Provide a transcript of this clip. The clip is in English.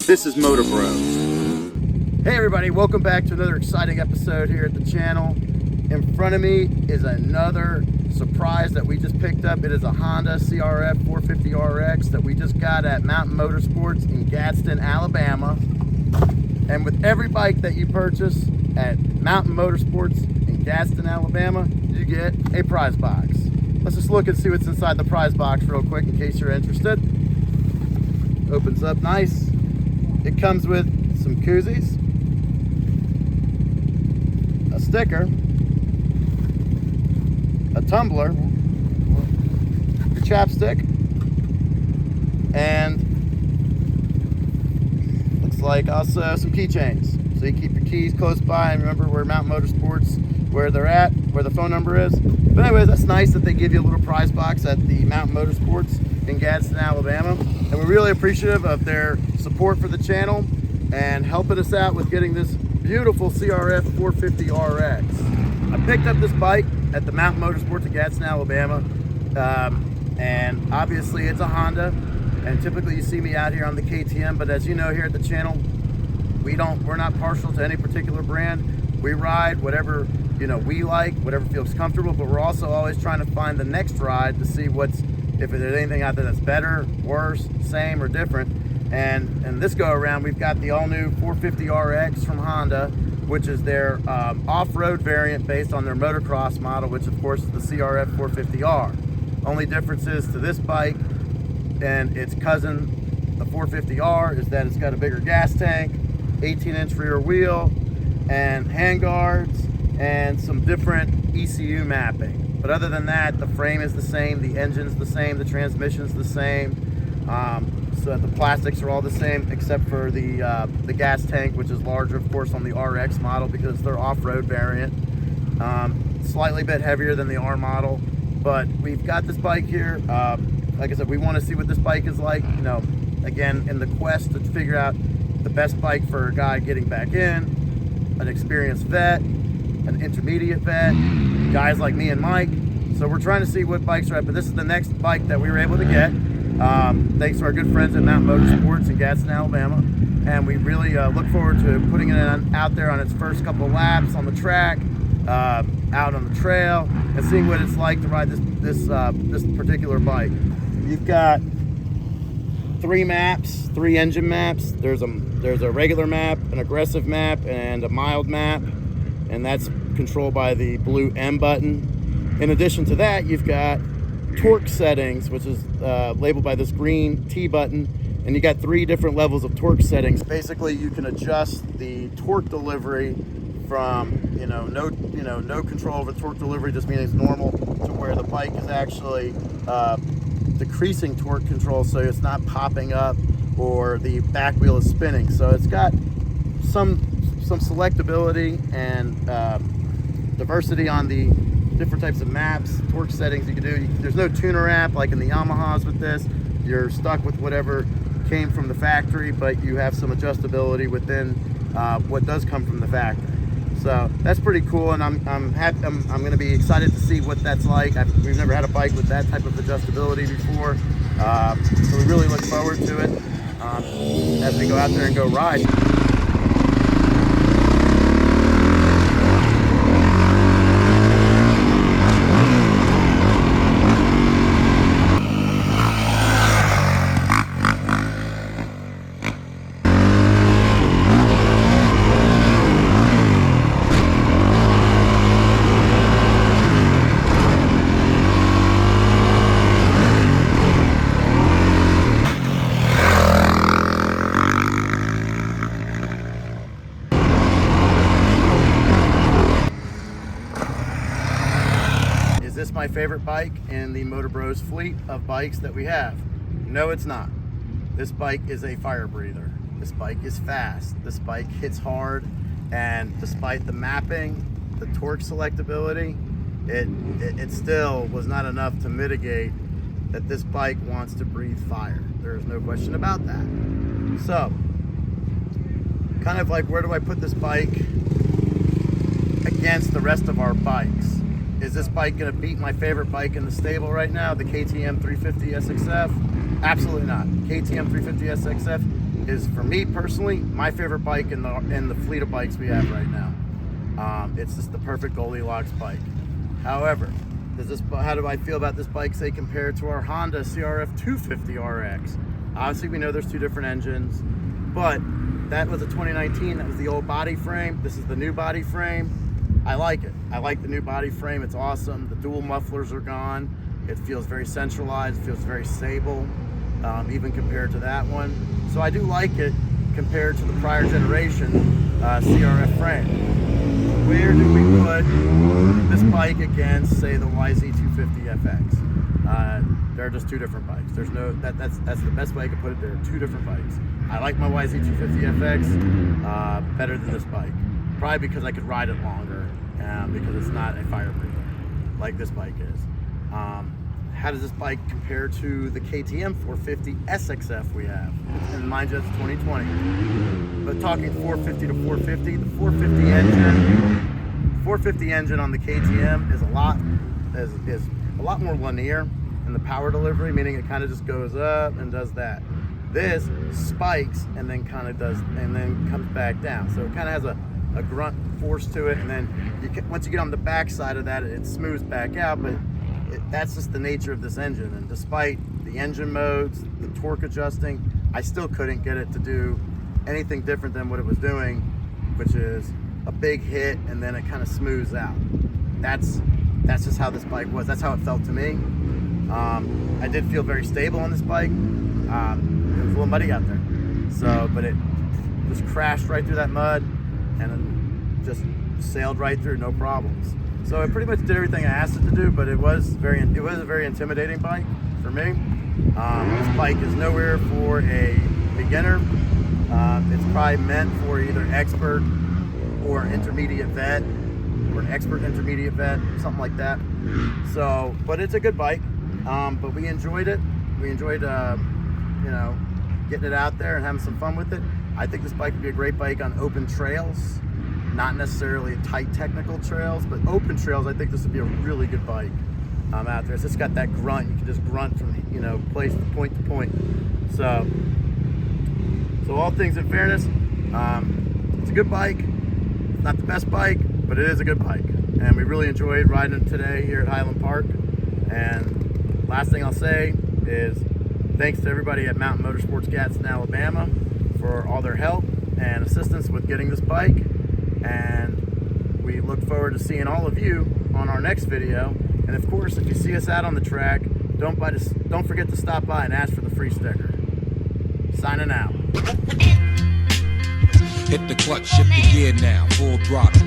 This is Motor Bros. Hey everybody, welcome back to another exciting episode here at the channel. In front of me is another surprise that we just picked up. It is a Honda CRF450RX that we just got at Mountain Motorsports in Gadsden, Alabama. And with every bike that you purchase at Mountain Motorsports in Gadsden, Alabama, you get a prize box. Let's just look and see what's inside the prize box real quick in case you're interested. Opens up nice. It comes with some koozies, a sticker, a tumbler, your chapstick, and looks like also some keychains. So you keep your keys close by and remember where Mountain Motorsports, where they're at, where the phone number is. But anyways, that's nice that they give you a little prize box at the Mountain Motorsports in Gadsden, Alabama. And we're really appreciative of their support for the channel and helping us out with getting this beautiful CRF450RX. I picked up this bike at the Mountain Motorsports in Gadsden, Alabama. And obviously it's a Honda. And typically you see me out here on the KTM, but as you know here at the channel, we're not partial to any particular brand. We ride whatever we like, whatever feels comfortable, but we're also always trying to find the next ride to see if there's anything out there that's better, worse, same, or different. And this go around, we've got the all-new 450RX from Honda, which is their off-road variant based on their motocross model, which of course is the CRF450R. Only difference is to this bike and its cousin, the 450R, is that it's got a bigger gas tank, 18-inch rear wheel, and handguards, and some different ECU mapping. But other than that, the frame is the same, the engine's the same, the transmission's the same. So the plastics are all the same except for the gas tank, which is larger, of course, on the RX model because they're off-road variant. Slightly bit heavier than the R model, but we've got this bike here. Like I said, we want to see what this bike is like. Again, in the quest to figure out the best bike for a guy getting back in, an experienced vet, an intermediate vet, guys like me and Mike. So we're trying to see what bikes are at, but this is the next bike that we were able to get. Thanks to our good friends at Mountain Motorsports in Gadsden, Alabama. And we really look forward to putting it out there on its first couple of laps on the track, out on the trail, and seeing what it's like to ride this particular bike. You've got three engine maps. There's a regular map, an aggressive map, and a mild map, and that's controlled by the blue M button. In addition to that, you've got torque settings, which is labeled by this green T button, and you got three different levels of torque settings. Basically, you can adjust the torque delivery from no control over torque delivery, just meaning it's normal, to where the bike is actually decreasing torque control, so it's not popping up or the back wheel is spinning. So it's got some selectability and diversity on the different types of maps, torque settings you can do. There's no tuner app like in the Yamahas with this. You're stuck with whatever came from the factory, but you have some adjustability within what does come from the factory. So that's pretty cool, and I'm going to be excited to see what that's like. We've never had a bike with that type of adjustability before, so we really look forward to it as we go out there and go ride. Is this my favorite bike in the Motor Bros fleet of bikes that we have? No, it's not. This bike is a fire breather. This bike is fast. This bike hits hard, and despite the mapping, the torque selectability, it still was not enough to mitigate that this bike wants to breathe fire. There's no question about that. So, kind of like, where do I put this bike against the rest of our bikes? Is this bike going to beat my favorite bike in the stable right now, the KTM 350 SXF? Absolutely not. KTM 350 SXF is, for me personally, my favorite bike in the fleet of bikes we have right now. It's just the perfect Goldilocks bike. However, how do I feel about this bike, say, compared to our Honda CRF450RX? Obviously, we know there's two different engines, but that was a 2019. That was the old body frame. This is the new body frame. I like it. I like the new body frame. It's awesome. The dual mufflers are gone. It feels very centralized. It feels very stable, even compared to that one. So I do like it compared to the prior generation CRF frame. Where do we put this bike against, say, the YZ250FX? They're just two different bikes. There's no that's the best way I could put it. There are two different bikes. I like my YZ250FX better than this bike, probably because I could ride it longer, because it's not a fire breather like this bike is. How does this bike compare to the KTM 450 SXF we have? And mind you, that's 2020. But talking 450 to 450, the 450 engine on the KTM is a lot more linear in the power delivery, meaning it kind of just goes up and does that. This spikes and then comes back down. So it kind of has a grunt force to it, and then once you get on the back side of that, it smooths back out. But that's just the nature of this engine. And despite the engine modes, the torque adjusting, I still couldn't get it to do anything different than what it was doing, which is a big hit and then it kind of smooths out. That's just how this bike was. That's how it felt to me. I did feel very stable on this bike. It was a little muddy out there, but it just crashed right through that mud and then just sailed right through, no problems. So it pretty much did everything I asked it to do, but it was a very intimidating bike for me. This bike is nowhere for a beginner. It's probably meant for either expert or intermediate vet, or an expert intermediate vet, something like that. So, but it's a good bike. But we enjoyed it. We enjoyed, getting it out there and having some fun with it. I think this bike would be a great bike on open trails. Not necessarily tight technical trails, but open trails. I think this would be a really good bike out there. It's just got that grunt. You can just grunt from place to point. So all things in fairness, it's a good bike. It's not the best bike, but it is a good bike, and we really enjoyed riding it today here at Highland Park. And last thing I'll say is thanks to everybody at Mountain Motorsports Gadsden, Alabama, for all their help and assistance with getting this bike. And we look forward to seeing all of you on our next video. And of course, if you see us out on the track, don't forget to stop by and ask for the free sticker. Signing out. Hit the clutch, shift the gear now, full throttle.